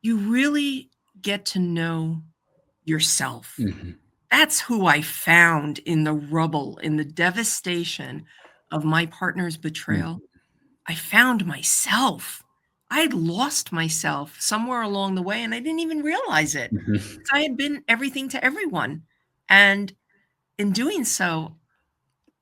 you really get to know yourself. Mhm. That's who I found in the rubble, in the devastation of my partner's betrayal. Mhm. I found myself. I had lost myself somewhere along the way, and I didn't even realize it. Mhm. 'Cause I had been everything to everyone. And in doing so,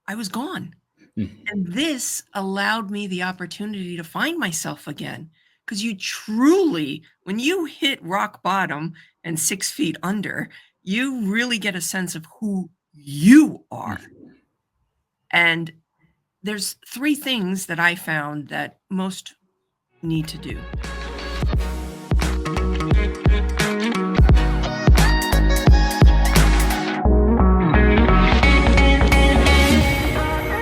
I was gone. Mhm. And this allowed me the opportunity to find myself again. Because you truly, when you hit rock bottom and 6 feet under, you really get a sense of who you are. Mhm. And there's three things that I found that most need to do.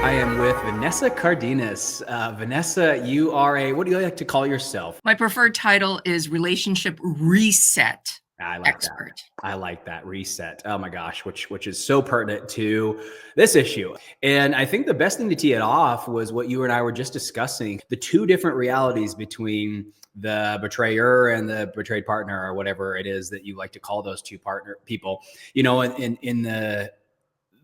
I am with Vanessa Cardenas. Vanessa, you are a, what do you like to call yourself? My preferred title is relationship reset I like that. expert. I like that reset. Oh my gosh, which is so pertinent to this issue. And I think the best thing to tee it off was what you and I were just discussing, the two different realities between the betrayer and the betrayed partner, or whatever it is that you like to call those two partner people. In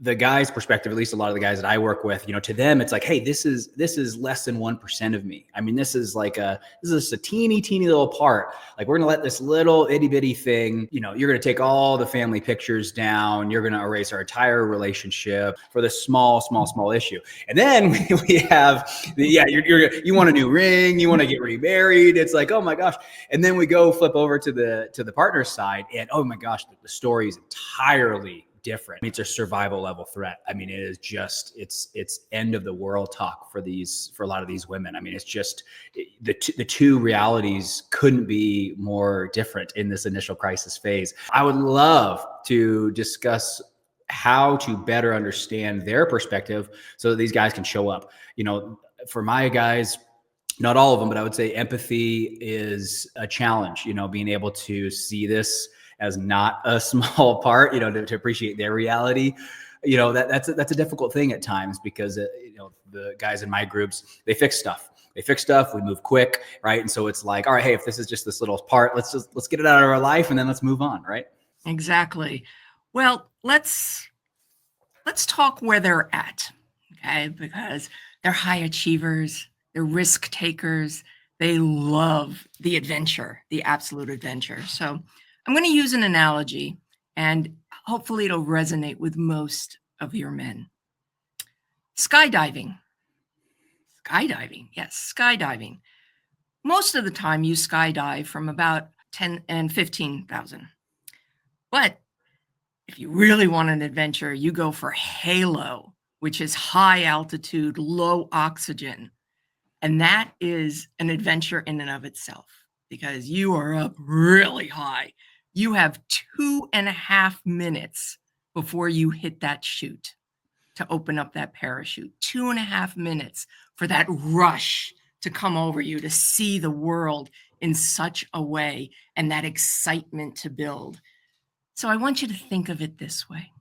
the guy's perspective, at least a lot of the guys that I work with, to them, it's like, hey, this is less than 1% of me. I mean, this is just a teeny little part. Like, we're gonna let this little itty bitty thing, you're gonna take all the family pictures down, you're gonna erase our entire relationship for this small issue. And then we have yeah, you want a new ring, you want to get remarried. It's like, oh my gosh. And then we go flip over to the partner's side, and oh my gosh, the story is entirely different. I mean, it's a survival level threat. I mean, it is just it's end of the world talk for a lot of these women. I mean, it's just the two realities couldn't be more different in this initial crisis phase. I would love to discuss how to better understand their perspective so that these guys can show up. For my guys, not all of them, but I would say empathy is a challenge, being able to see this as not a small part, to appreciate their reality. That's a difficult thing at times because, the guys in my groups, they fix stuff. We move quick, right? And so it's like, all right, hey, if this is just this little part, let's get it out of our life and then let's move on, right? Exactly. Well, let's talk where they're at, okay? Because they're high achievers, they're risk takers, they love the adventure, the absolute adventure. So I'm going to use an analogy, and hopefully it'll resonate with most of your men. Skydiving. Skydiving. Yes, skydiving. Most of the time you skydive from about 10 and 15,000. But if you really want an adventure, you go for Halo, which is high altitude, low oxygen. And that is an adventure in and of itself because you are up really high. You have 2.5 minutes before you hit that chute to open up that parachute. 2.5 minutes for that rush to come over you to see the world in such a way and that excitement to build. So I want you to think of it this way.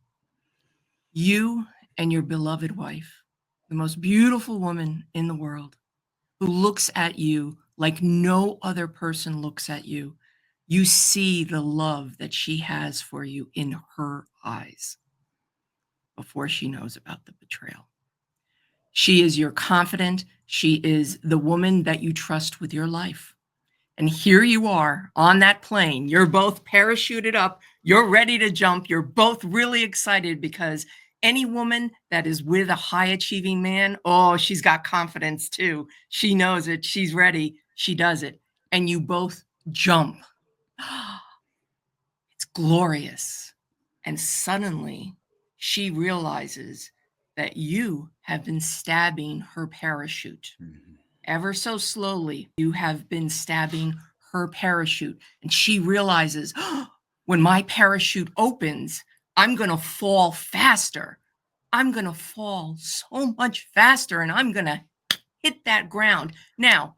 You and your beloved wife, the most beautiful woman in the world, who looks at you like no other person looks at you, you see the love that she has for you in her eyes before she knows about the betrayal. She is your confidant. She is the woman that you trust with your life. And here you are on that plane. You're both parachuted up. You're ready to jump. You're both really excited because any woman that is with a high achieving man, oh, she's got confidence too. She knows it. She's ready. She does it. And you both jump. It's glorious. And suddenly she realizes that you have been stabbing her parachute. Mhm. Ever so slowly, you have been stabbing her parachute. And she realizes, "Oh, when my parachute opens, I'm going to fall faster. I'm going to fall so much faster and I'm going to hit that ground." Now,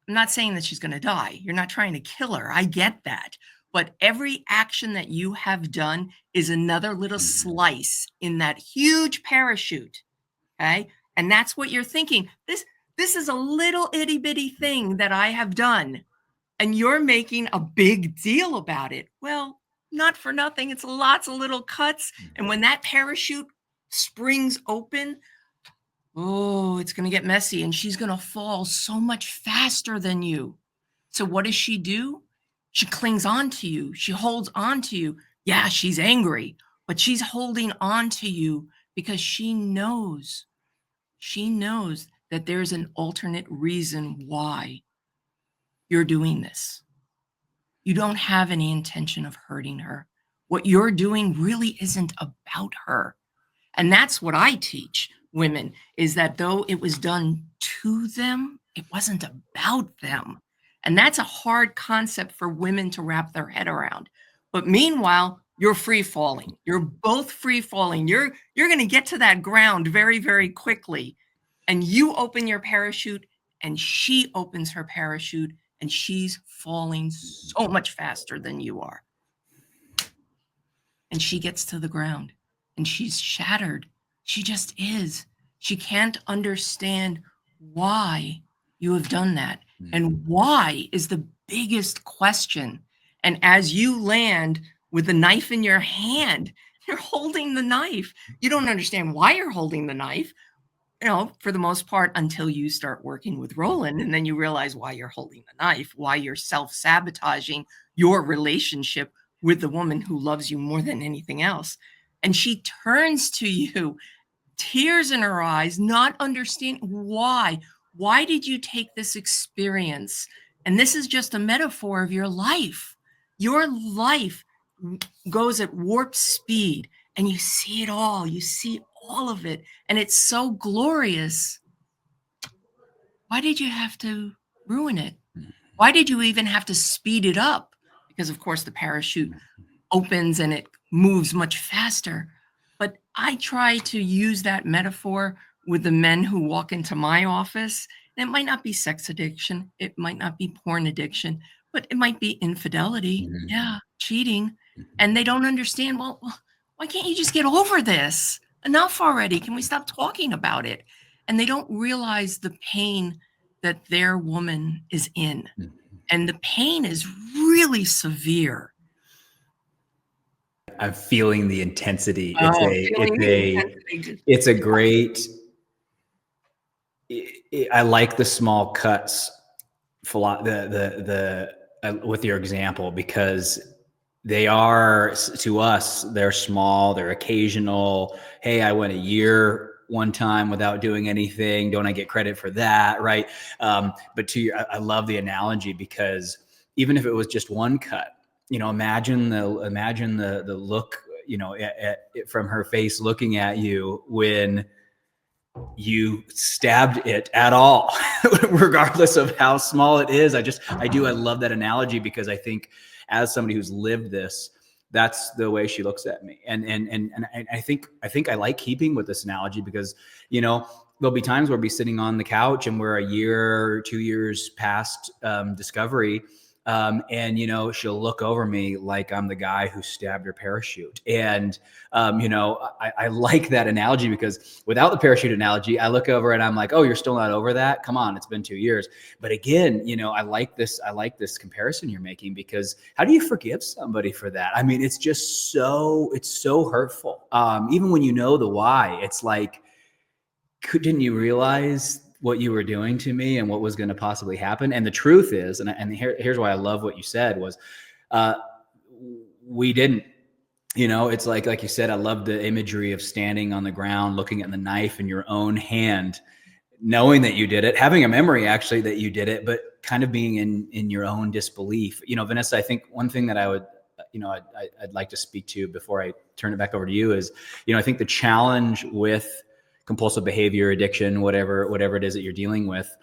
I'm not saying that she's going to die. You're not trying to kill her. I get that. But every action that you have done is another little Mhm. slice in that huge parachute. Okay. And that's what you're thinking. This is a little itty bitty thing that I have done. and you're making a big deal about it. Well, not for nothing. It's lots of little cuts. And when that parachute springs open, oh, it's going to get messy and she's going to fall so much faster than you. So what does she do? She clings on to you. She holds on to you. Yeah, she's angry, but she's holding on to you because she knows that there's an alternate reason why you're doing this. You don't have any intention of hurting her. What you're doing really isn't about her. And that's what I teach women, is that though it was done to them, it wasn't about them. And that's a hard concept for women to wrap their head around. But meanwhile, you're free falling. You're both free falling. You're going to get to that ground very, very quickly. And you open your parachute and she opens her parachute and she's falling so much faster than you are. And she gets to the ground and she's shattered. She just is. She can't understand why you have done that. And why is the biggest question. And as you land with the knife in your hand, you're holding the knife. You don't understand why you're holding the knife, for the most part, until you start working with Roland. And then you realize why you're holding the knife, why you're self-sabotaging your relationship with the woman who loves you more than anything else. And she turns to you, tears in her eyes, not understanding why. Why did you take this experience? And this is just a metaphor of your life. Your life goes at warp speed and you see it all. You see all of it. And it's so glorious. Why did you have to ruin it? Why did you even have to speed it up? Because, of course, the parachute opens and it moves much faster. But I try to use that metaphor with the men who walk into my office. And it might not be sex addiction. It might not be porn addiction, but it might be infidelity. Yeah, cheating. And they don't understand, well, why can't you just get over this? Enough already. Can we stop talking about it? And they don't realize the pain that their woman is in. And the pain is really severe. I'm feeling the intensity. Intensity. It's a great, I like the small cuts with your example, because they are, to us, they're small, they're occasional. Hey, I went a year one time without doing anything. Don't I get credit for that? Right. But I love the analogy, because even if it was just one cut, imagine the look, from her face looking at you when you stabbed it at all, regardless of how small it is. I love that analogy, because I think as somebody who's lived this, that's the way she looks at me. And I think I like keeping with this analogy, because, there'll be times where we'll be sitting on the couch and we're a year or 2 years past discovery. And, she'll look over me like I'm the guy who stabbed her parachute. And, I like that analogy, because without the parachute analogy, I look over and I'm like, oh, you're still not over that? Come on, it's been 2 years. But again, I like this comparison you're making, because how do you forgive somebody for that? I mean, it's just it's so hurtful. Even when you know the why, it's like, couldn't you realize what you were doing to me and what was going to possibly happen? And the truth is, and here's why I love what you said was, we didn't, it's like you said, I love the imagery of standing on the ground, looking at the knife in your own hand, knowing that you did it, having a memory actually that you did it, but kind of being in your own disbelief. Vanessa, I think one thing that I would, I'd like to speak to before I turn it back over to you is, I think the challenge with compulsive behavior, addiction, whatever it is that you're dealing with,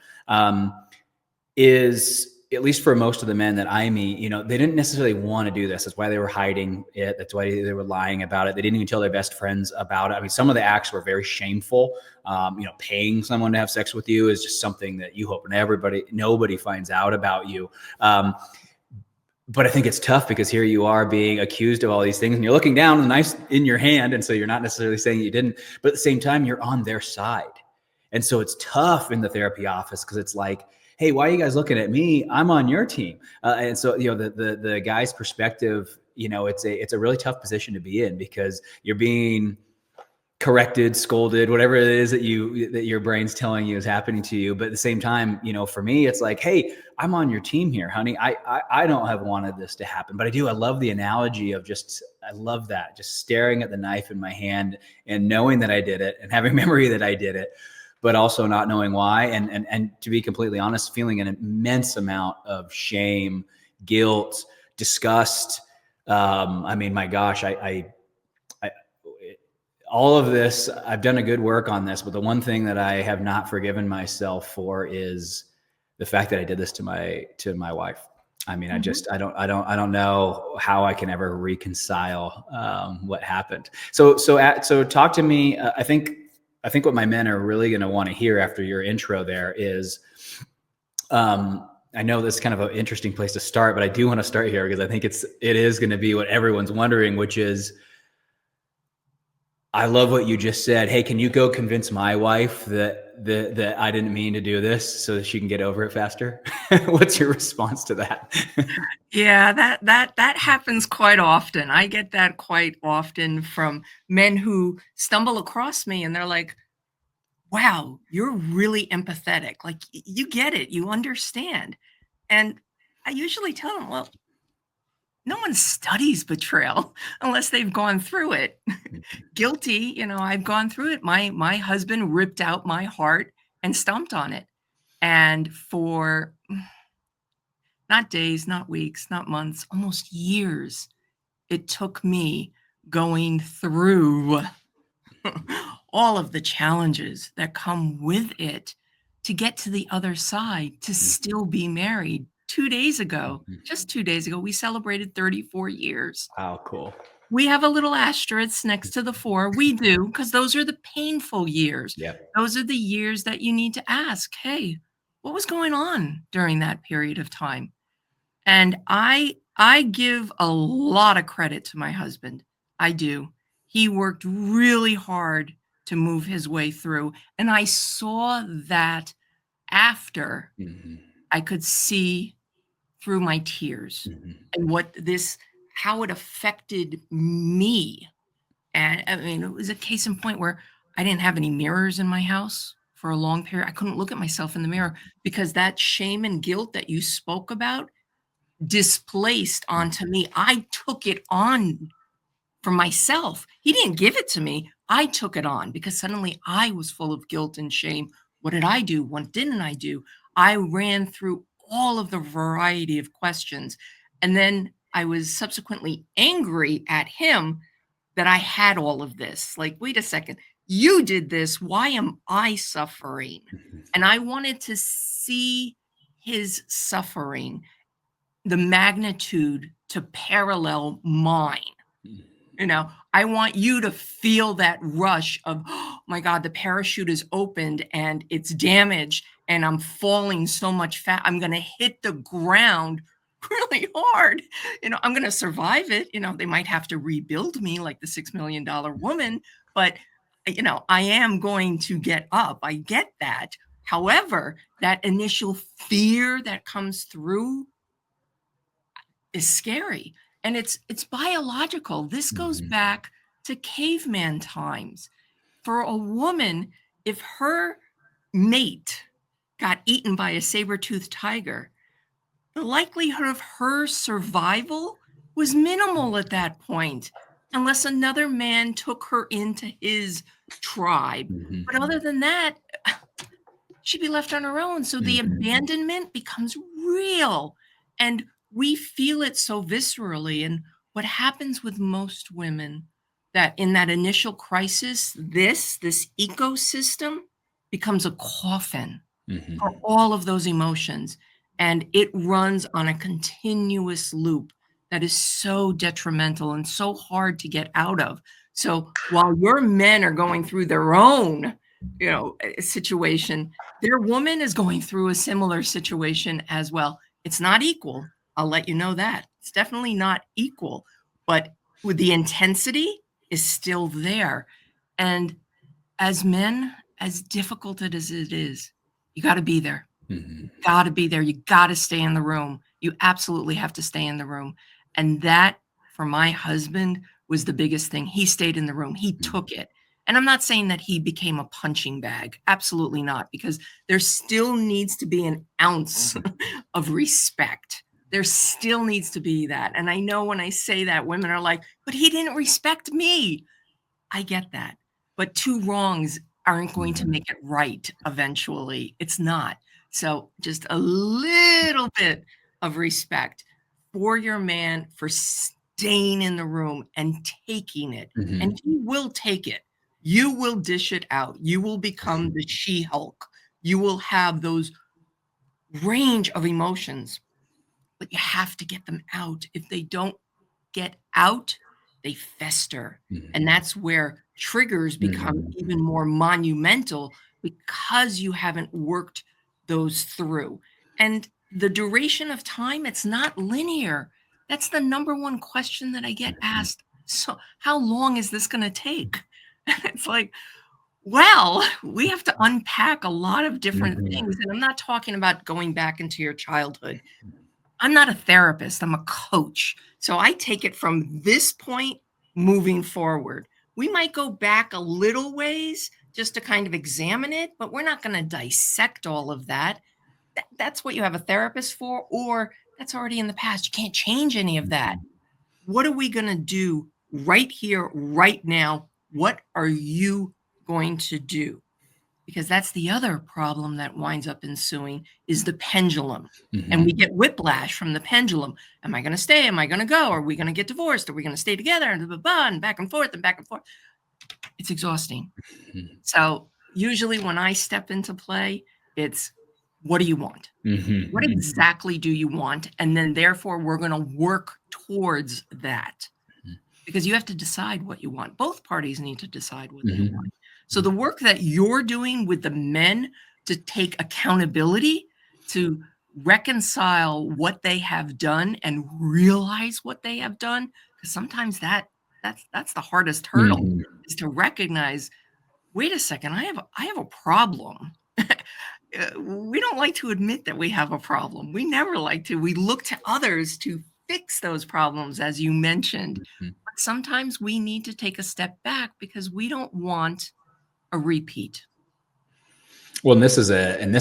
is, at least for most of the men that I meet, they didn't necessarily want to do this. That's why they were hiding it. That's why they were lying about it. They didn't even tell their best friends about it. I mean, some of the acts were very shameful. Paying someone to have sex with you is just something that you hope nobody finds out about you. But I think it's tough, because here you are being accused of all these things and you're looking down, the knife's in your hand. And so you're not necessarily saying you didn't, but at the same time, you're on their side. And so it's tough in the therapy office, because it's like, hey, why are you guys looking at me? I'm on your team. And so, the guy's perspective, it's a really tough position to be in, because you're being corrected, scolded, whatever it is that your brain's telling you is happening to you. But at the same time, for me, it's like, hey, I'm on your team here, honey. I don't have wanted this to happen, but I do. I love the analogy of I love that, just staring at the knife in my hand and knowing that I did it and having memory that I did it, but also not knowing why. And to be completely honest, feeling an immense amount of shame, guilt, disgust. I mean, my gosh, I all of this, I've done a good work on this, but the one thing that I have not forgiven myself for is the fact that I did this to my wife. I mean, Mhm. I don't know how I can ever reconcile what happened. So talk to me. I think what my men are really going to want to hear after your intro there is, I know this is kind of an interesting place to start, but I do want to start here because I think it is going to be what everyone's wondering, which is, I love what you just said. Hey, can you go convince my wife that I didn't mean to do this so that she can get over it faster? What's your response to that? Yeah, that happens quite often. I get that quite often from men who stumble across me and they're like, "Wow, you're really empathetic. Like you get it, you understand." And I usually tell them, "Well, no one studies betrayal unless they've gone through it." Guilty, I've gone through it. My husband ripped out my heart and stomped on it. And for not days, not weeks, not months, almost years, it took me going through all of the challenges that come with it to get to the other side, to still be married. 2 days ago, just 2 days ago, we celebrated 34 years. Wow, cool. We have a little asterisk next to the 4. We do, because those are the painful years. Yep. Those are the years that you need to ask, "Hey, what was going on during that period of time?" And I give a lot of credit to my husband. I do. He worked really hard to move his way through, and I saw that after Mhm. I could see through my tears Mhm. and how it affected me. And I mean, it was a case in point where I didn't have any mirrors in my house for a long period. I couldn't look at myself in the mirror because that shame and guilt that you spoke about displaced onto me. I took it on for myself. He didn't give it to me. I took it on because suddenly I was full of guilt and shame. What did I do? What didn't I do? I ran through all of the variety of questions. And then I was subsequently angry at him that I had all of this. Like, wait a second, you did this. Why am I suffering? And I wanted to see his suffering, the magnitude to parallel mine. I want you to feel that rush of, "Oh my God, the parachute is opened and it's damaged and I'm falling so much fat. I'm going to hit the ground really hard. I'm going to survive it. They might have to rebuild me like the $6 million woman, but, I am going to get up. I get that. However, that initial fear that comes through is scary, and it's biological. This goes Mhm. back to caveman times. For a woman, if her mate got eaten by a saber-toothed tiger, the likelihood of her survival was minimal at that point, unless another man took her into his tribe. Mhm. But other than that, she'd be left on her own. So the Mhm. abandonment becomes real and we feel it so viscerally. And what happens with most women that in that initial crisis, this ecosystem becomes a coffin for Mhm. all of those emotions. And it runs on a continuous loop that is so detrimental and so hard to get out of. So while your men are going through their own, situation, their woman is going through a similar situation as well. It's not equal. I'll let you know that. It's definitely not equal, but with the intensity is still there. And as men, as difficult as it is, you got to be there. Got to be there. You got to stay in the room. You absolutely have to stay in the room. And that, for my husband, was the biggest thing. He stayed in the room. He took it. And I'm not saying that he became a punching bag. Absolutely not, because there still needs to be an ounce of respect. There still needs to be that. And I know when I say that, women are like, but he didn't respect me. I get that. But two wrongs aren't going to make it right eventually. It's not. So just a little bit of respect for your man for staying in the room and taking it. And he will take it. You will dish it out. You will become the She-Hulk. You will have those range of emotions, but you have to get them out. If they don't get out, they fester. And that's where triggers become even more monumental because you haven't worked those through. And the duration of time, it's not linear. That's the number one question that I get asked. So, how long is this going to take? It's like, well, we have to unpack a lot of different things. And I'm not talking about going back into your childhood. I'm not a therapist, I'm a coach. So I take it from this point moving forward. We might go back a little ways just to kind of examine it, but we're not going to dissect all of that. That's what you have a therapist for, or that's already in the past. You can't change any of that. What are we going to do right here, right now? What are you going to do? Because that's the other problem that winds up ensuing is the pendulum. And we get whiplash from the pendulum. Am I going to stay? Am I going to go? Are we going to get divorced? Are we going to stay together? And, blah, blah, blah, and back and forth and back and forth. It's exhausting. So usually when I step into play, it's what do you want? What exactly do you want? And then therefore we're going to work towards that. Because you have to decide what you want. Both parties need to decide what they want. So the work that you're doing with the men to take accountability, to reconcile what they have done and realize what they have done, because sometimes that's the hardest hurdle is to recognize, wait a second, I have a problem. We don't like to admit that we have a problem. We never like to. We look to others to fix those problems, as you mentioned. But sometimes we need to take a step back because we don't want a repeat. Well, and this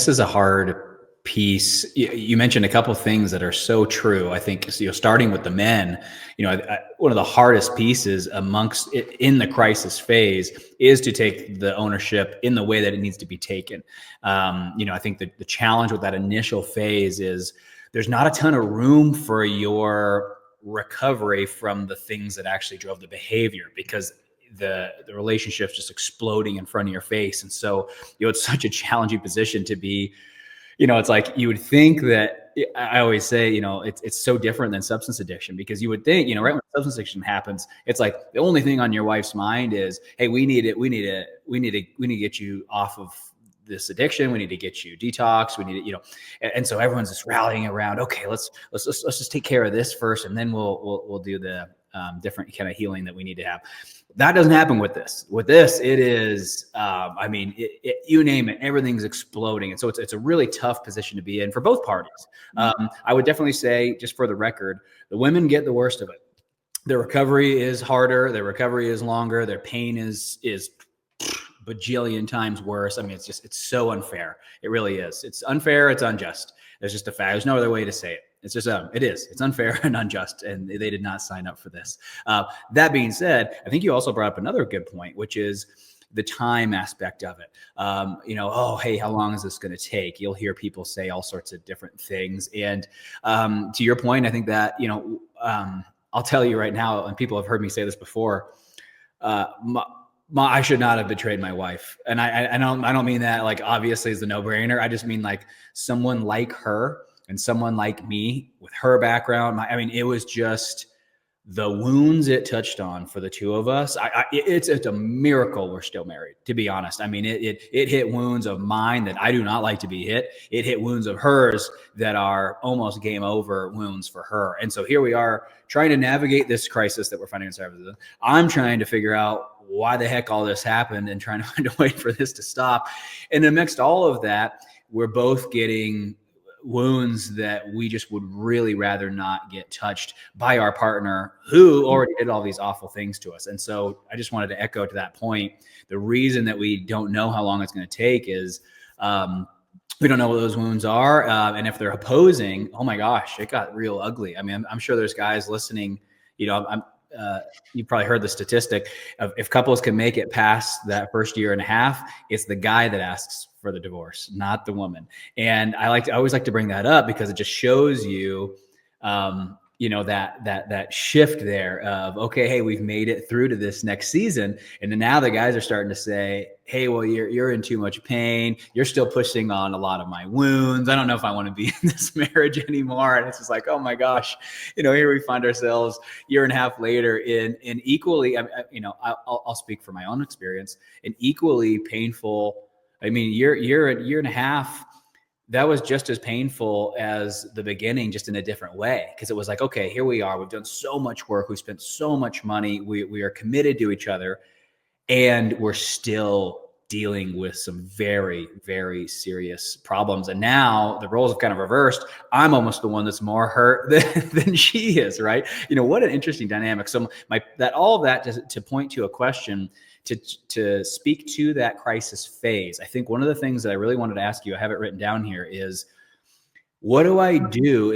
is a hard piece. You mentioned a couple of things that are so true. I think, starting with the men, one of the hardest pieces amongst it in the crisis phase is to take the ownership in the way that it needs to be taken. I think that the challenge with that initial phase is there's not a ton of room for your recovery from the things that actually drove the behavior, because the relationship's just exploding in front of your face. And so, it's such a challenging position to be. It's like you would think that, I always say, it's so different than substance addiction, because you would think, right when substance addiction happens, it's like the only thing on your wife's mind is, hey, we need to get you off of this addiction. We need to get you detox. We need to, and so everyone's just rallying around, okay, let's just take care of this first, and then we'll do the different kind of healing that we need to have. That doesn't happen with this. With this, it is, you name it, everything's exploding. And so it's a really tough position to be in for both parties. I would definitely say, just for the record, the women get the worst of it. Their recovery is harder. Their recovery is longer. Their pain is bajillion times worse. It's so unfair. It really is. It's unfair. It's unjust. There's just a fact. There's no other way to say it. It's just, it's unfair and unjust, and they did not sign up for this. That being said, I think you also brought up another good point, which is the time aspect of it. Hey, how long is this going to take? You'll hear people say all sorts of different things. And to your point, I think that, I'll tell you right now, and people have heard me say this before, I should not have betrayed my wife. And I don't mean that like obviously is a no-brainer. I just mean like someone like her and someone like me with her background. It was just the wounds it touched on for the two of us. It's a miracle we're still married, to be honest. It hit wounds of mine that I do not like to be hit. It hit wounds of hers that are almost game over wounds for her. And so here we are trying to navigate this crisis that we're finding ourselves in. I'm trying to figure out why the heck all this happened and trying to find a way for this to stop. And amidst all of that, we're both getting wounds that we just would really rather not get touched by our partner who already did all these awful things to us. And so I just wanted to echo to that point. The reason that we don't know how long it's going to take is we don't know what those wounds are. And if they're opposing, oh my gosh, it got real ugly. I mean, I'm sure there's guys listening, you probably heard the statistic of if couples can make it past that first year and a half, it's the guy that asks for the divorce, not the woman. And I always like to bring that up because it just shows you, that shift there of, okay, hey, we've made it through to this next season. And then now the guys are starting to say, hey, well, you're in too much pain. You're still pushing on a lot of my wounds. I don't know if I want to be in this marriage anymore. And it's just like, oh my gosh, here we find ourselves year and a half later in equally, I'll speak from my own experience, an equally painful, year and a half, that was just as painful as the beginning, just in a different way. Because it was like, okay, here we are. We've done so much work. We spent so much money. We are committed to each other. And we're still dealing with some very, very serious problems. And now the roles have kind of reversed. I'm almost the one that's more hurt than she is, right? What an interesting dynamic. So all of that to point to a question, to speak to that crisis phase. I think one of the things that I really wanted to ask you, I have it written down here, is what do I do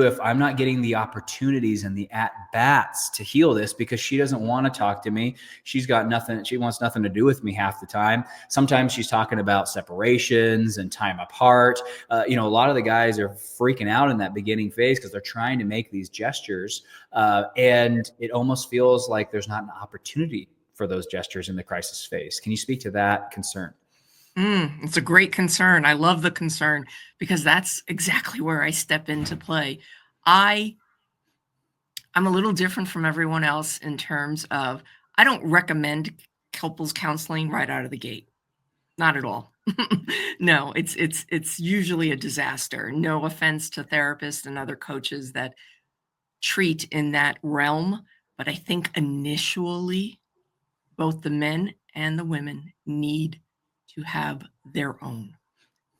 if I'm not getting the opportunities and the at-bats to heal this because she doesn't want to talk to me? She's got nothing. She wants nothing to do with me half the time. Sometimes she's talking about separations and time apart. A lot of the guys are freaking out in that beginning phase because they're trying to make these gestures. And it almost feels like there's not an opportunity for those gestures in the crisis phase. Can you speak to that concern? It's a great concern. I love the concern because that's exactly where I step into play. I'm a little different from everyone else in terms of I don't recommend couples counseling right out of the gate. Not at all. No, it's usually a disaster. No offense to therapists and other coaches that treat in that realm, but I think initially both the men and the women need to have their own.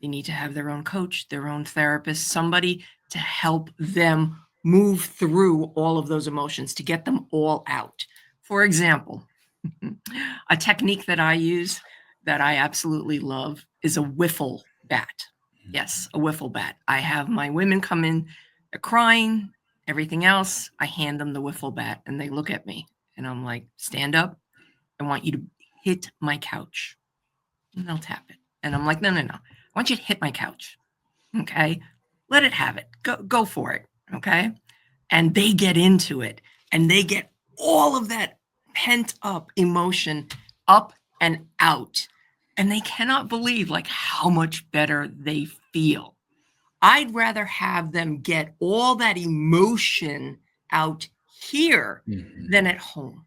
They need to have their own coach, their own therapist, somebody to help them move through all of those emotions, to get them all out. For example, a technique that I use that I absolutely love is a wiffle bat. Yes, a wiffle bat. I have my women come in, they're crying, everything else. I hand them the wiffle bat and they look at me and I'm like, stand up. I want you to hit my couch. And they'll tap it. And I'm like, no. I want you to hit my couch. Okay. Let it have it. Go for it. Okay. And they get into it and they get all of that pent up emotion up and out. And they cannot believe like how much better they feel. I'd rather have them get all that emotion out here than at home.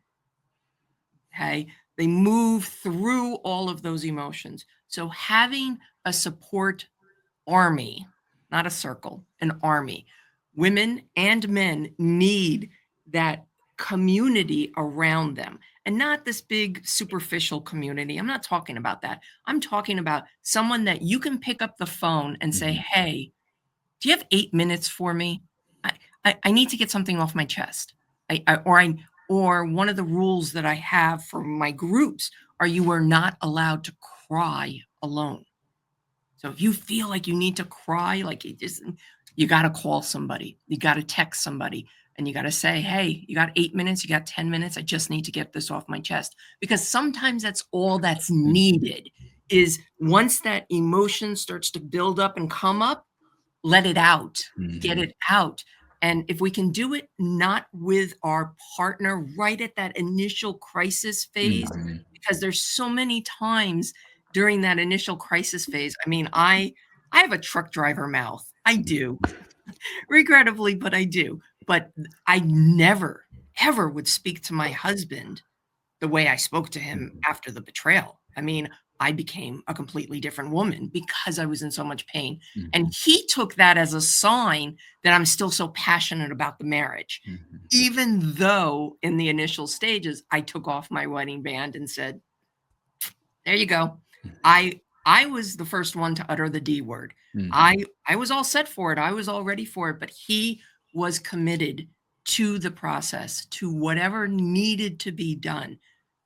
Okay. They move through all of those emotions. So having a support army, not a circle, an army. Women and men need that community around them and not this big superficial community. I'm not talking about that. I'm talking about someone that you can pick up the phone and say, hey, do you have 8 minutes for me? I need to get something off my chest. Or one of the rules that I have for my groups are you are not allowed to cry alone. So if you feel like you need to cry, like you got to call somebody, you got to text somebody, and you got to say, hey, you got 8 minutes, you got 10 minutes. I just need to get this off my chest. Because sometimes that's all that's needed is once that emotion starts to build up and come up, let it out, get it out. And if we can do it not with our partner right at that initial crisis phase, because there's so many times during that initial crisis phase. I mean, I have a truck driver mouth. I do. Regrettably, but I do. But I never, ever would speak to my husband the way I spoke to him after the betrayal. I mean, I became a completely different woman because I was in so much pain. And he took that as a sign that I'm still so passionate about the marriage. Even though in the initial stages, I took off my wedding band and said, there you go. I was the first one to utter the D word. Mhm. I was all set for it. I was all ready for it, but he was committed to the process, to whatever needed to be done.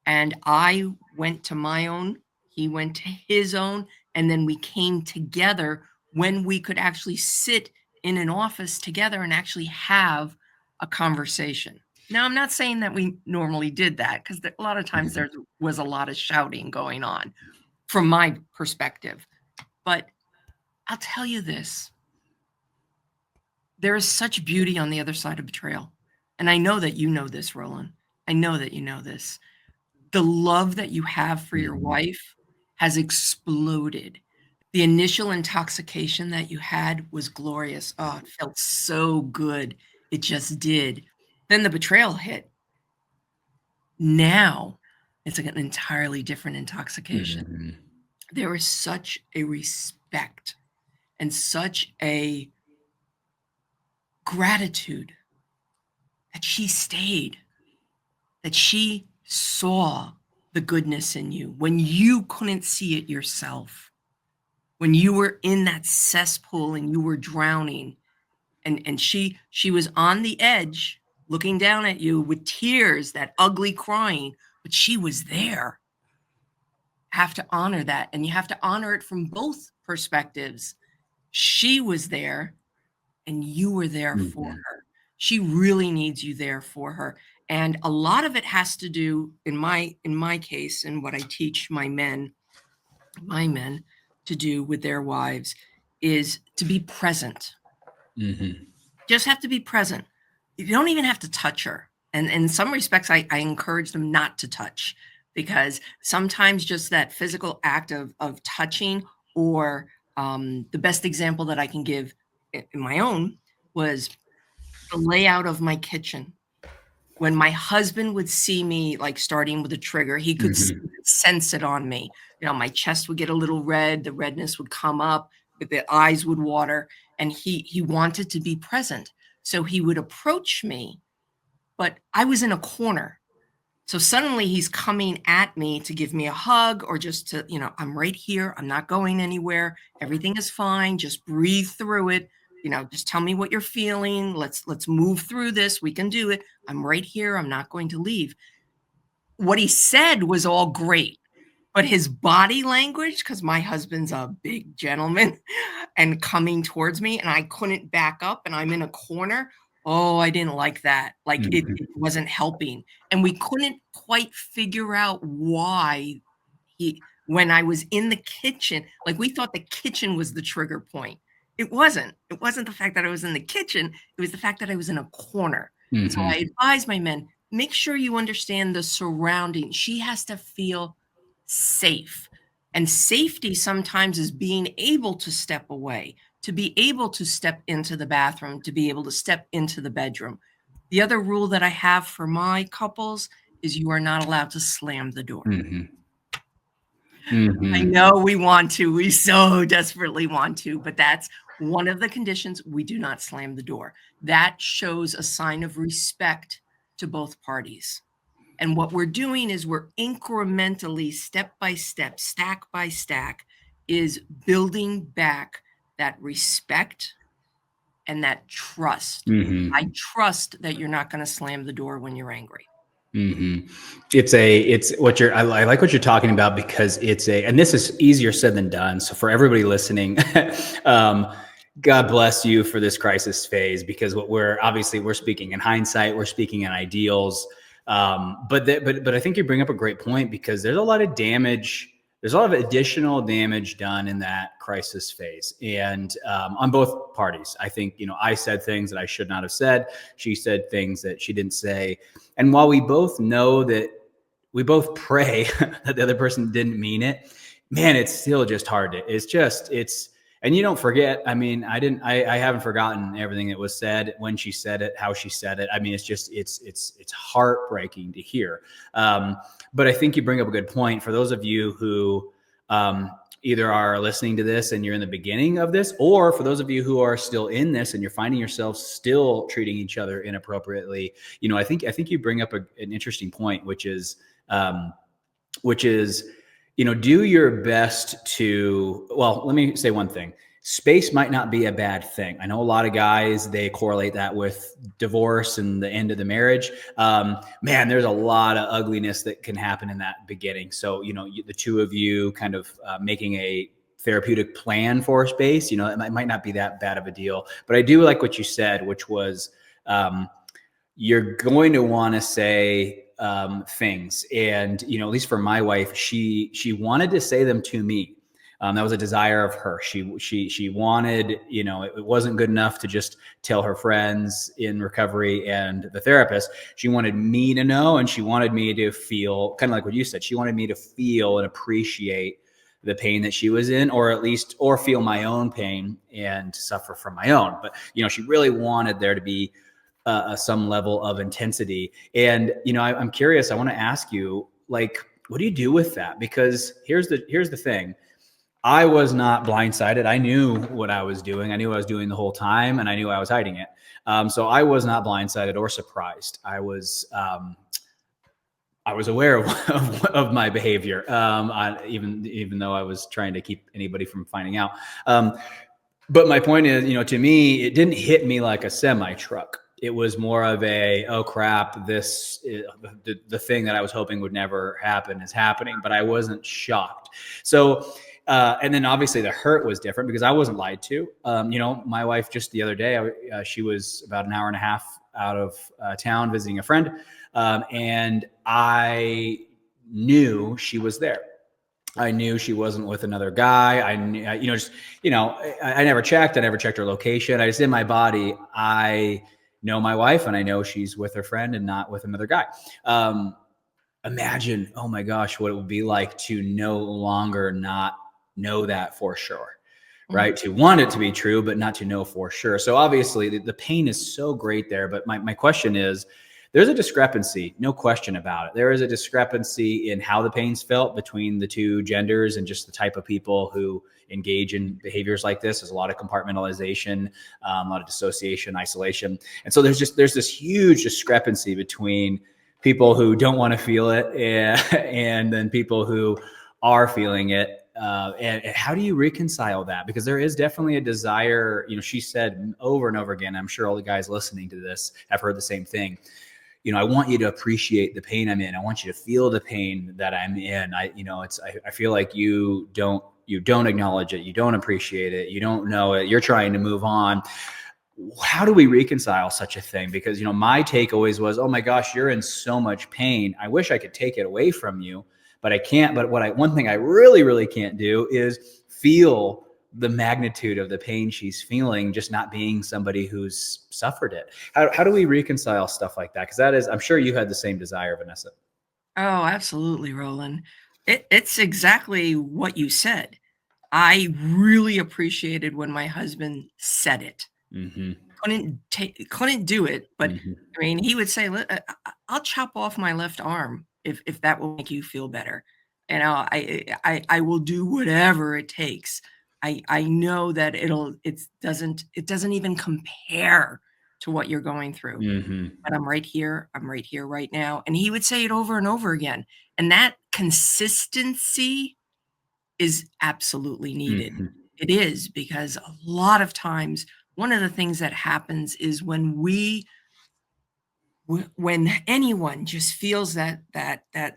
And I went to my own, he went to his own, and then we came together when we could actually sit in an office together and actually have a conversation. Now, I'm not saying that we normally did that because a lot of times Mhm. there was a lot of shouting going on from my perspective. But I'll tell you this, there is such beauty on the other side of betrayal. And I know that you know this, Roland. I know that you know this. The love that you have for your Mhm. wife has exploded. The initial intoxication that you had was glorious. Oh, it felt so good. It just did. Then the betrayal hit. Now it's like an entirely different intoxication. Mhm. There is such a respect and such a gratitude that she stayed, that she saw the goodness in you when you couldn't see it yourself, when you were in that cesspool and you were drowning, and she was on the edge looking down at you with tears, that ugly crying, but she was there. Have to honor that, and you have to honor it from both perspectives. She was there and you were there for Mhm. her. She really needs you there for her. And a lot of it has to do in my case and what I teach my men to do with their wives is to be present. Mhm. Just have to be present. You don't even have to touch her. And in some respects, I encourage them not to touch because sometimes just that physical act of touching or the best example that I can give in my own was the layout of my kitchen. When my husband would see me, like, starting with a trigger, he Mhm. could sense it on me. You know, my chest would get a little red, the redness would come up, but the eyes would water, and he wanted to be present. So he would approach me, but I was in a corner. So suddenly he's coming at me to give me a hug or just to, I'm right here. I'm not going anywhere. Everything is fine. Just breathe through it. Just tell me what you're feeling. Let's move through this. We can do it. I'm right here. I'm not going to leave. What he said was all great, but his body language, because my husband's a big gentleman and coming towards me and I couldn't back up and I'm in a corner. Oh, I didn't like that. Like it Mhm. wasn't helping. And we couldn't quite figure out why when I was in the kitchen, like we thought the kitchen was the trigger point. It wasn't. It wasn't the fact that I was in the kitchen. It was the fact that I was in a corner. And so I Mhm. advise my men, make sure you understand the surroundings. She has to feel safe. And safety sometimes is being able to step away, to be able to step into the bathroom, to be able to step into the bedroom. The other rule that I have for my couples is you are not allowed to slam the door. Mhm. I Mhm. know we want to, we so desperately want to, but that's one of the conditions. We do not slam the door. That shows a sign of respect to both parties. And what we're doing is we're incrementally, step by step, stack by stack, is building back that respect and that trust. I Mhm. trust that you're not going to slam the door when you're angry. Mhm. It's what you're, I like what you're talking about because and this is easier said than done. So for everybody listening, um, God bless you for this crisis phase because we're speaking in hindsight, we're speaking in ideals. But I think you bring up a great point because there's a lot of damage. There's a lot of additional damage done in that crisis phase, and on both parties. I think I said things that I should not have said. She said things that she didn't say, and while we both know that we both pray that the other person didn't mean it, man, it's still just hard to, and you don't forget. I mean, I haven't forgotten everything that was said when she said it, how she said it. I mean, it's heartbreaking to hear. But I think you bring up a good point for those of you who, either are listening to this and you're in the beginning of this, or for those of you who are still in this and you're finding yourselves still treating each other inappropriately. I think you bring up an interesting point, which is, which is do your best to, well, let me say one thing. Space might not be a bad thing. I know a lot of guys, they correlate that with divorce and the end of the marriage. Man, there's a lot of ugliness that can happen in that beginning. So, the two of you kind of making a therapeutic plan for space, it might not be that bad of a deal. But I do like what you said, which was, you're going to want to say things, and at least for my wife, she wanted to say them to me. That was a desire of her. She wanted, it wasn't good enough to just tell her friends in recovery and the therapist. She wanted me to know, and she wanted me to feel kind of like what you said. She wanted me to feel and appreciate the pain that she was in, or at least, or feel my own pain and suffer from my own. But, she really wanted there to be some level of intensity. And, I'm curious, I want to ask you, like, what do you do with that? Because here's the thing. I was not blindsided. I knew what I was doing. I knew what I was doing the whole time, and I knew I was hiding it. So I was not blindsided or surprised. I was aware of my behavior, even though I was trying to keep anybody from finding out. But my point is, to me, it didn't hit me like a semi truck. It was more of a, oh crap, this the thing that I was hoping would never happen is happening, but I wasn't shocked. So, and then obviously the hurt was different because I wasn't lied to. My wife just the other day, she was about an hour and a half out of town visiting a friend, and I knew she was there. I knew she wasn't with another guy. I knew, I never checked. I never checked her location. I just, in my body, I know my wife, and I know she's with her friend and not with another guy. Imagine, oh my gosh, what it would be like to no longer not know that for sure, right? To want it to be true, but not to know for sure. So obviously the pain is so great there. But my question is, there's a discrepancy, no question about it. There is a discrepancy in how the pain's felt between the two genders and just the type of people who engage in behaviors like this. There's a lot of compartmentalization, a lot of dissociation, isolation. And so there's this huge discrepancy between people who don't want to feel it and then people who are feeling it. And how do you reconcile that? Because there is definitely a desire, she said over and over again, I'm sure all the guys listening to this have heard the same thing. I want you to appreciate the pain I'm in. I want you to feel the pain that I'm in. I feel like you don't acknowledge it. You don't appreciate it. You don't know it. You're trying to move on. How do we reconcile such a thing? Because, my take always was, oh my gosh, you're in so much pain. I wish I could take it away from you, but I can't. But one thing I really, really can't do is feel the magnitude of the pain she's feeling, just not being somebody who's suffered it. How do we reconcile stuff like that? Because that is, I'm sure you had the same desire, Vanessa. Oh, absolutely, Roland. It's exactly what you said. I really appreciated when my husband said it. Mm-hmm. Couldn't do it, but Mm-hmm. I mean, he would say, I'll chop off my left arm if that will make you feel better. I will do whatever it takes. I know that it doesn't even compare to what you're going through. Mm-hmm. But I'm right here. I'm right here right now. And he would say it over and over again. And that consistency is absolutely needed. Mm-hmm. It is, because a lot of times one of the things that happens is when anyone just feels that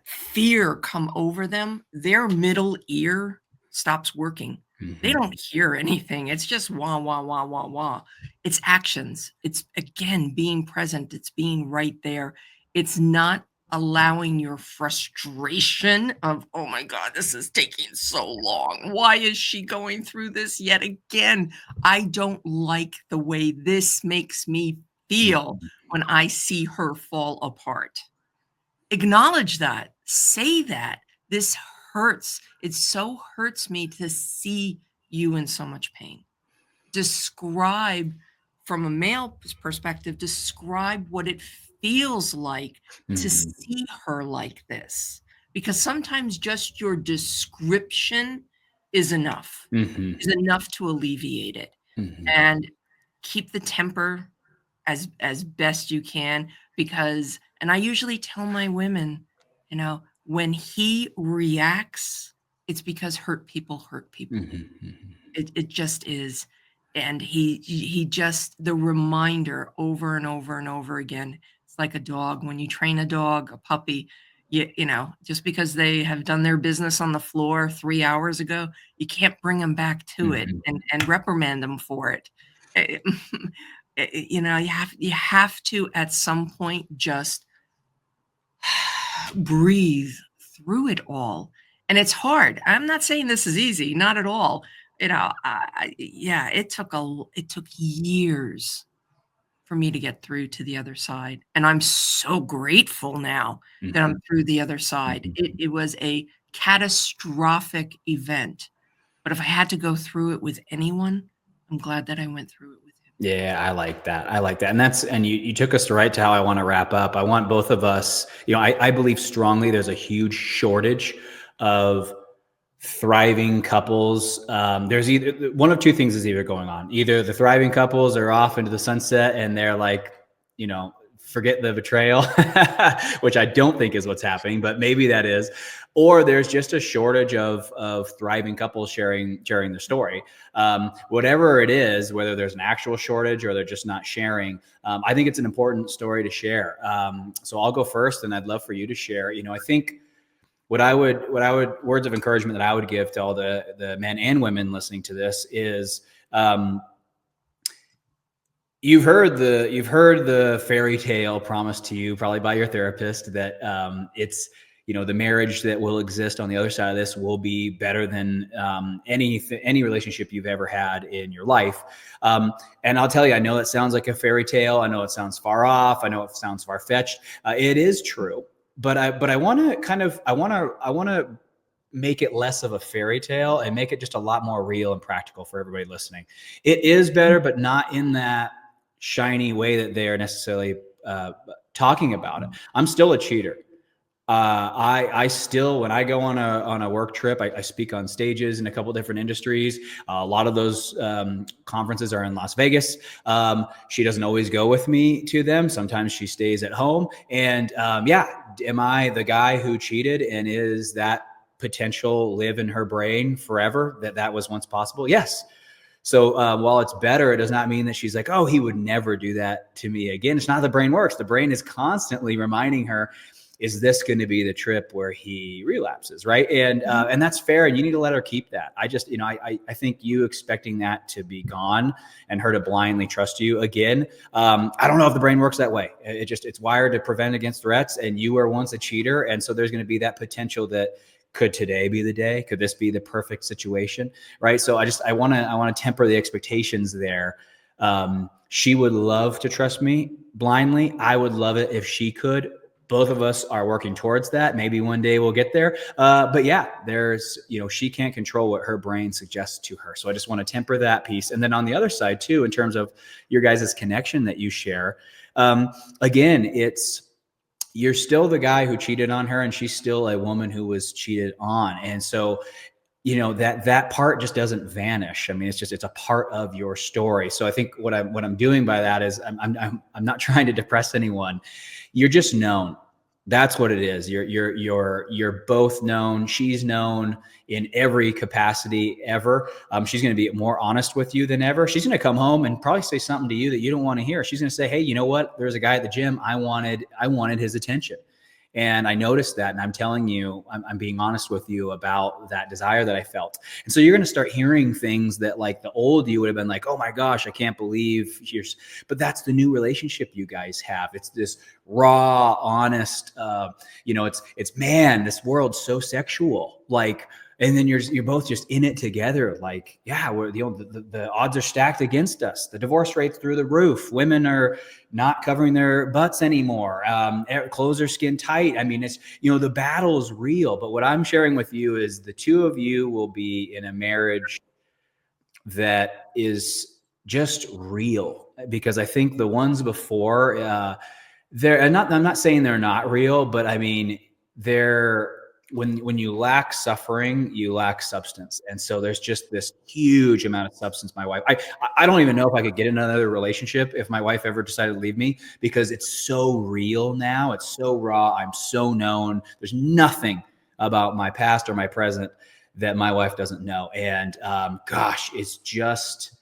fear come over them, their middle ear stops working. They Mm-hmm. don't hear anything. It's just wah wah wah wah wah. It's actions. It's, again, being present. It's being right there. It's not allowing your frustration of, oh my God, this is taking so long. Why is she going through this yet again? I don't like the way this makes me feel when I see her fall apart. Acknowledge that. Say that. This hurts. It so hurts me to see you in so much pain. Describe, from a male perspective, describe what it feels like to Mm-hmm. see her like this. Because sometimes just your description Mm-hmm. is enough to alleviate it. Mm-hmm. And keep the temper as best you can, and I usually tell my women, when he reacts, It's because hurt people hurt people. Mhm. It just is. And he just the reminder over and over and over again. It's like a dog. When you train a dog, a puppy, just because they have done their business on the floor 3 hours ago, you can't bring them back to it Mhm. and reprimand them for it. Eh, you have to at some point just breathe through it all. And it's hard. I'm not saying this is easy, not at all. Yeah, it took years for me to get through to the other side. And I'm so grateful now that I'm Mhm. through the other side. Mhm. It was a catastrophic event. But if I had to go through it with anyone, I'm glad that I went through it with him. Yeah, I like that. I like that. And you took us right to how I want to wrap up. I want both of us, I believe strongly there's a huge shortage of thriving couples. There's either one of two things is either going on. Either the thriving couples are off into the sunset and they're like, forget the betrayal, which I don't think is what's happening, but maybe that is. Or there's just a shortage of thriving couples sharing their story. Whatever it is, whether there's an actual shortage or they're just not sharing, I think it's an important story to share. So I'll go first, and I'd love for you to share. I think what I would words of encouragement that I would give to all the men and women listening to this is, you've heard the fairy tale promised to you probably by your therapist that it's the marriage that will exist on the other side of this will be better than any relationship you've ever had in your life. And I'll tell you, I know it sounds like a fairy tale. I know it sounds far off. I know it sounds far fetched. It is true, but I want to make it less of a fairy tale and make it just a lot more real and practical for everybody listening. It is better, but not in that shiny way that they are necessarily talking about it. I'm still a cheater. I still, when I go on a work trip, I speak on stages in a couple different industries. A lot of those conferences are in Las Vegas. She doesn't always go with me to them. Sometimes she stays at home. And am I the guy who cheated? And is that potential live in her brain forever that was once possible? Yes. So while it's better, it does not mean that she's like, oh, he would never do that to me again. It's not how the brain works. The brain is constantly reminding her, is this going to be the trip where he relapses, right? And that's fair, and you need to let her keep that. I just, I think you expecting that to be gone and her to blindly trust you again. I don't know if the brain works that way. It's wired to prevent against threats, and you were once a cheater, and so there's going to be that potential that could today be the day? Could this be the perfect situation, right? So I want to temper the expectations there. She would love to trust me blindly. I would love it if she could. Both of us are working towards that. Maybe one day we'll get there. But yeah, there's, she can't control what her brain suggests to her. So I just want to temper that piece. And then on the other side too, in terms of your guys' connection that you share, again, you're still the guy who cheated on her, and she's still a woman who was cheated on. And so, that part just doesn't vanish. I mean, it's a part of your story. So I think what I'm doing by that is I'm not trying to depress anyone. You're just known. That's what it is. You're both known. She's known in every capacity ever. She's going to be more honest with you than ever. She's going to come home and probably say something to you that you don't want to hear. She's going to say, hey, you know what? There's a guy at the gym. I wanted his attention. And I noticed that, and I'm telling you, I'm being honest with you about that desire that I felt. And so you're going to start hearing things that, like, the old you would have been like, oh my gosh, I can't believe but that's the new relationship you guys have. It's this raw, honest, it's man, this world's so sexual, like, and then you're both just in it together. Like, yeah, the odds are stacked against us. The divorce rate's through the roof. Women are not covering their butts anymore. Clothes are skin tight. I mean, it's, the battle is real. But what I'm sharing with you is the two of you will be in a marriage that is just real, because I think the ones before, I'm not saying they're not real, but I mean, when you lack suffering, you lack substance. And so there's just this huge amount of substance. My wife, I don't even know if I could get in another relationship if my wife ever decided to leave me, because it's so real now. It's so raw. I'm so known. There's nothing about my past or my present that my wife doesn't know. And gosh, it's just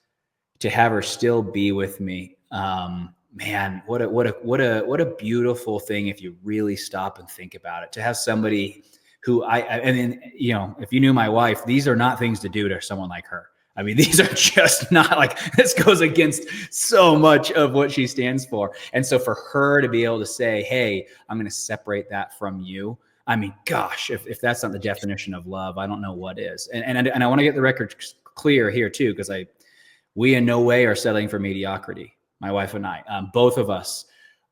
to have her still be with me. Man, what a beautiful thing if you really stop and think about it. To have somebody who I mean, you know, if you knew my wife, these are not things to do to someone like her. I mean, these are just not like, this goes against so much of what she stands for. And so for her to be able to say, hey, I'm going to separate that from you. I mean, gosh, if that's not the definition of love, I don't know what is. And I want to get the record clear here too, because we in no way are settling for mediocrity. My wife and I, both of us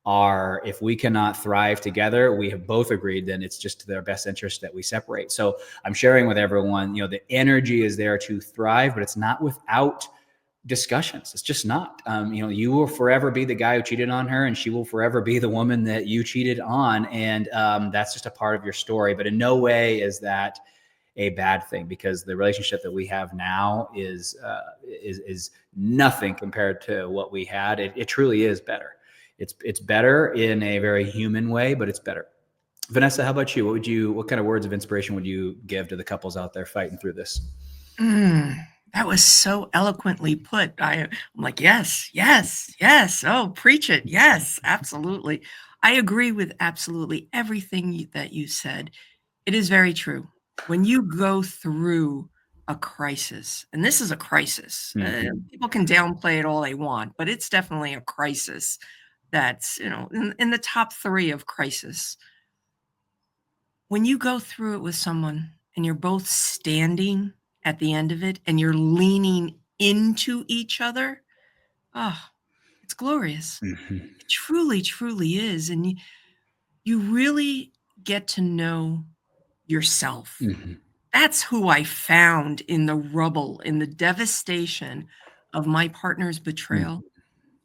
are, if we cannot thrive together, we have both agreed, then it's just to their best interest that we separate. So I'm sharing with everyone, you know, the energy is there to thrive, but it's not without discussions. It's just not. You know, you will forever be the guy who cheated on her, and she will forever be the woman that you cheated on. And that's just a part of your story. But in no way is that a bad thing, because the relationship that we have now is nothing compared to what we had. It truly is better. It's better in a very human way, but it's better. Vanessa, how about you? What kind of words of inspiration would you give to the couples out there fighting through this? That was so eloquently put. I'm like, yes, yes, yes. Oh, preach it. Yes, absolutely. I agree with absolutely everything that you said. It is very true. When you go through a crisis, and this is a crisis, people can downplay it all they want, but it's definitely a crisis that's, you know, in the top 3 of crisis. When you go through it with someone and you're both standing at the end of it and you're leaning into each other, oh, it's glorious. Mm-hmm. It truly, truly is. And you really get to know yourself. Mm-hmm. That's who I found in the rubble, in the devastation of my partner's betrayal.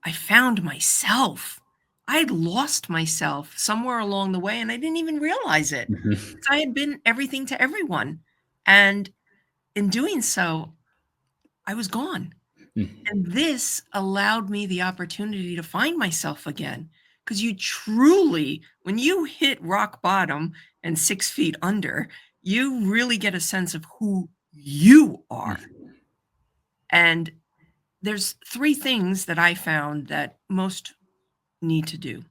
I found myself. I had lost myself somewhere along the way, and I didn't even realize it. Mm-hmm. I had been everything to everyone. And in doing so, I was gone. Mm-hmm. And this allowed me the opportunity to find myself again. Because you truly, when you hit rock bottom and 6 feet under, you really get a sense of who you are. And there's 3 things that I found that most need to do.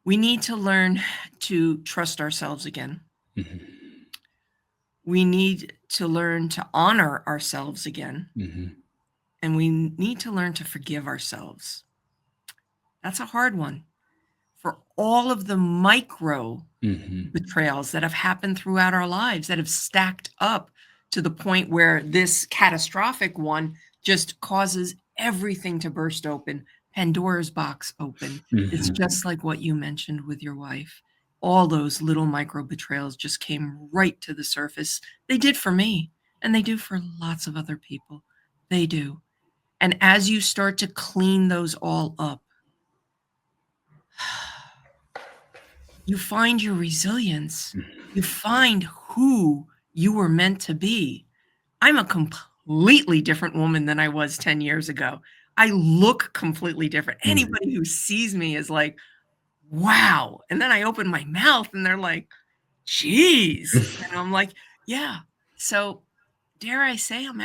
We need to learn to trust ourselves again. Mm-hmm. We need to learn to honor ourselves again. Mm-hmm. And we need to learn to forgive ourselves. That's a hard one. For all of the micro betrayals that have happened throughout our lives, that have stacked up to the point where this catastrophic one just causes everything to burst open, Pandora's box open. It's just like what you mentioned with your wife. All those little micro betrayals just came right to the surface. They did for me, and they do for lots of other people. They do. And as you start to clean those all up, you find your resilience. You find who you were meant to be. I'm a completely different woman than I was 10 years ago. I look completely different. Anybody who sees me is like, wow. And then I open my mouth and they're like, geez. And I'm like, yeah. So dare I say, I'm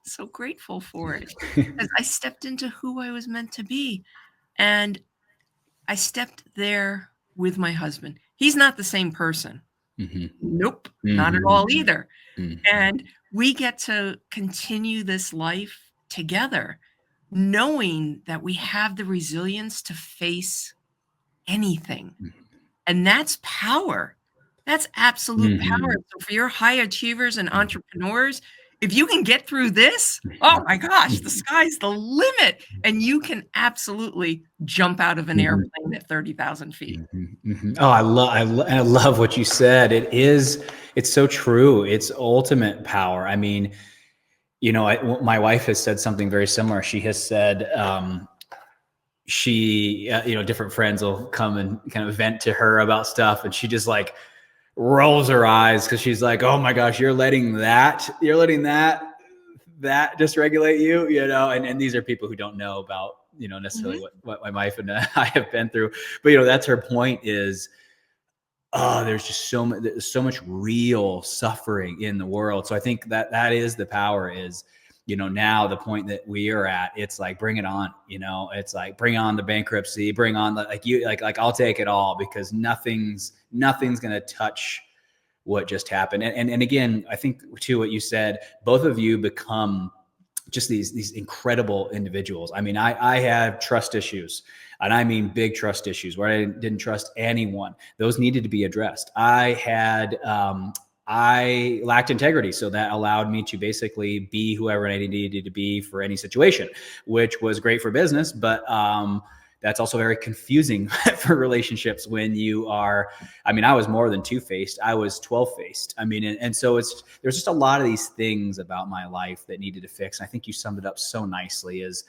so grateful for it, because I stepped into who I was meant to be. And I stepped there with my husband. He's not the same person. Nope, not at all either. And we get to continue this life together, knowing that we have the resilience to face anything. And that's power. That's absolute power. So for your high achievers and entrepreneurs, if you can get through this, oh my gosh, the sky's the limit. And you can absolutely jump out of an airplane at 30,000 feet. Oh, I love what you said. It's so true. It's ultimate power. I mean, you know, my wife has said something very similar. She has said, you know, different friends will come and kind of vent to her about stuff, and she just like rolls her eyes, because she's like, oh my gosh, you're letting that dysregulate you, you know. And these are people who don't know about, you know, necessarily what my wife and I have been through. But, you know, that's her point, is oh, there's so much real suffering in the world. So I think that is the power is, now the point that we are at, it's like, bring it on, it's like, bring on the bankruptcy, bring on like I'll take it all, because nothing's going to touch what just happened. And again, I think too, what you said, both of you become just these incredible individuals. I mean, I have trust issues, and I mean big trust issues where I didn't trust anyone. Those needed to be addressed. I lacked integrity, so that allowed me to basically be whoever I needed to be for any situation, which was great for business, but that's also very confusing for relationships when you are, I mean, I was more than two-faced. I was 12-faced. I mean, and so there's just a lot of these things about my life that needed to fix. And I think you summed it up so nicely, is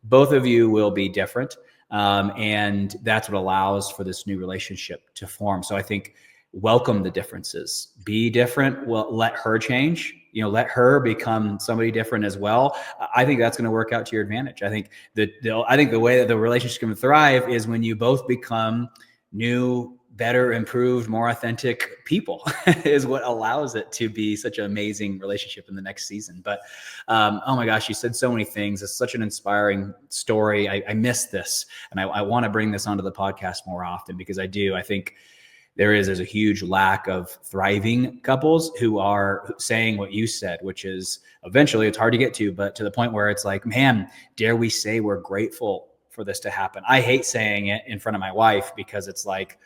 both of you will be different. And that's what allows for this new relationship to form. So I think welcome the differences, be different. Well, let her change, let her become somebody different as well. I think that's going to work out to your advantage. I think the way that the relationship can thrive is when you both become new, better, improved, more authentic people is what allows it to be such an amazing relationship in the next season. But oh my gosh, you said so many things. It's such an inspiring story. I miss this, and I want to bring this onto the podcast more often, because I think there's a huge lack of thriving couples who are saying what you said, which is eventually it's hard to get to, but to the point where it's like, man, dare we say we're grateful for this to happen? I hate saying it in front of my wife, because it's like,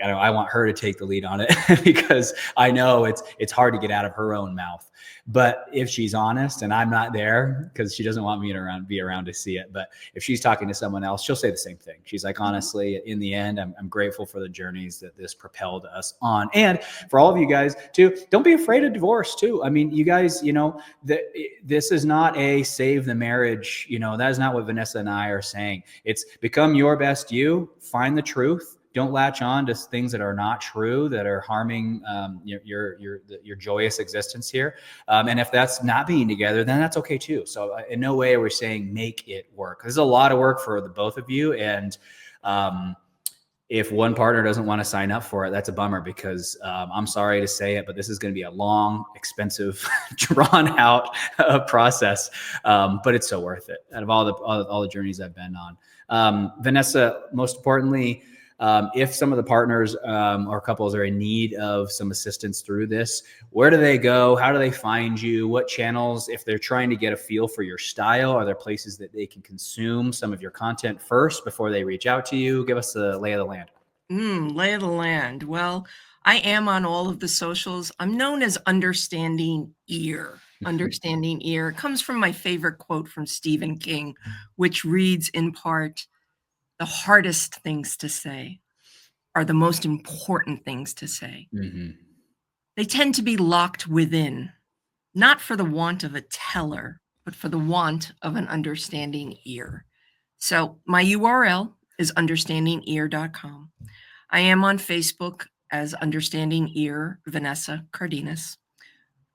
I want her to take the lead on it because I know it's hard to get out of her own mouth. But if she's honest, and I'm not there because she doesn't want me to be around to see it, but if she's talking to someone else, she'll say the same thing. She's like, honestly, in the end, I'm grateful for the journeys that this propelled us on. And for all of you guys too, don't be afraid of divorce too. I mean, you guys, this is not a save the marriage. That is not what Vanessa and I are saying. It's become your best you, find the truth. Don't latch on to things that are not true, that are harming your joyous existence here. And if that's not being together, then that's okay too. So in no way are we saying make it work. There's a lot of work for the both of you. And if one partner doesn't want to sign up for it, that's a bummer, because I'm sorry to say it, but this is going to be a long, expensive, drawn out process. But it's so worth it out of all the journeys I've been on. Vanessa, most importantly, if some of the partners or couples are in need of some assistance through this, where do they go? How do they find you? What channels? If they're trying to get a feel for your style, are there places that they can consume some of your content first before they reach out to you? Give us the lay of the land. Lay of the land. Well, I am on all of the socials. I'm known as Understanding Ear. Understanding Ear comes from my favorite quote from Stephen King, which reads in part, "The hardest things to say are the most important things to say. Mm-hmm. They tend to be locked within, not for the want of a teller, but for the want of an understanding ear." So my URL is understandingear.com. I am on Facebook as Understanding Ear Vanessa Cardenas.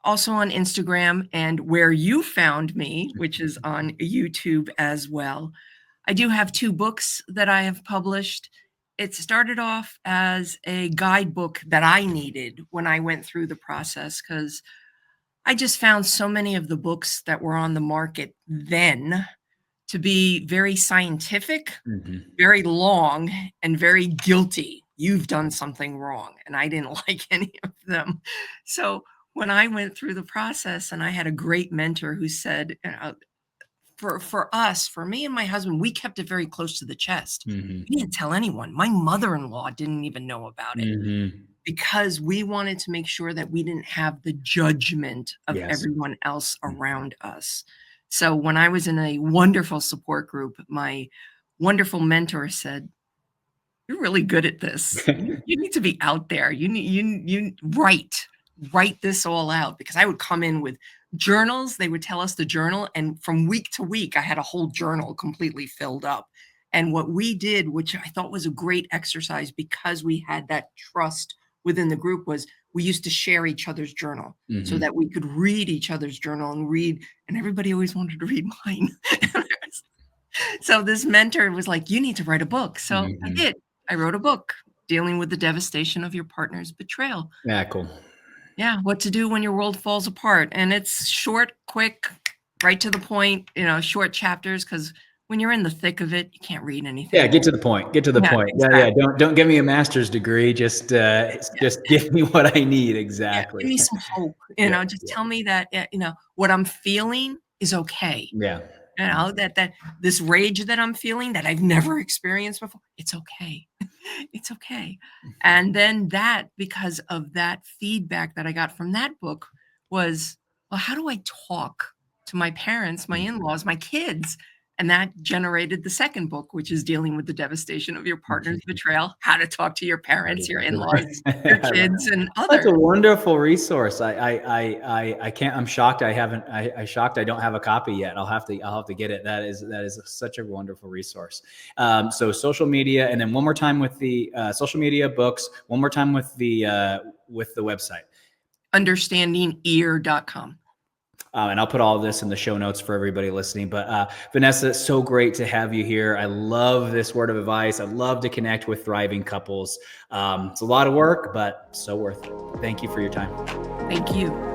Also on Instagram, and where you found me, which is on YouTube as well. I do have 2 books that I have published. It started off as a guidebook that I needed when I went through the process, because I just found so many of the books that were on the market then to be very scientific, very long, and very guilty. You've done something wrong. And I didn't like any of them. So when I went through the process, and I had a great mentor who said, for us, for me and my husband, we kept it very close to the chest. Mm-hmm. We didn't tell anyone. My mother-in-law didn't even know about it, Mm-hmm. because we wanted to make sure that we didn't have the judgment of Yes. everyone else around us. So when I was in a wonderful support group, my wonderful mentor said, "You're really good at this. You need to be out there. You write this all out," because I would come in with journals. They would tell us the journal, and from week to week, I had a whole journal completely filled up. And what we did, which I thought was a great exercise, because we had that trust within the group, was we used to share each other's journal so that we could read each other's journal and everybody always wanted to read mine. So this mentor was like, "You need to write a book." So I did. I wrote a book, dealing with the devastation of your partner's betrayal. Yeah, cool. Yeah, what to do when your world falls apart. And it's short, quick, right to the point, short chapters, because when you're in the thick of it, you can't read anything Yeah, get long. to the point. Get to the Yeah, point. Yeah, yeah. exactly. Don't give me a master's degree. Just give me what I need. Yeah, give Exactly. me some hope, Yeah, just yeah, tell me that, what I'm feeling is okay. yeah. That this rage that I'm feeling that I've never experienced before, it's okay. It's okay. And then because of that feedback that I got from that book was, well, how do I talk to my parents, my in-laws, my kids? And that generated the second book, which is dealing with the devastation of your partner's betrayal, how to talk to your parents, your in-laws, your I love kids, and That's others. a wonderful resource. I can't. I'm shocked. I haven't. I shocked. I don't have a copy yet. I'll have to get it. That is such a wonderful resource. So social media, and then one more time with the social media, books. One more time with the website. Understandingear.com. And I'll put all of this in the show notes for everybody listening. But Vanessa, it's so great to have you here. I love this word of advice. I love to connect with thriving couples. It's a lot of work, but so worth it. Thank you for your time. Thank you.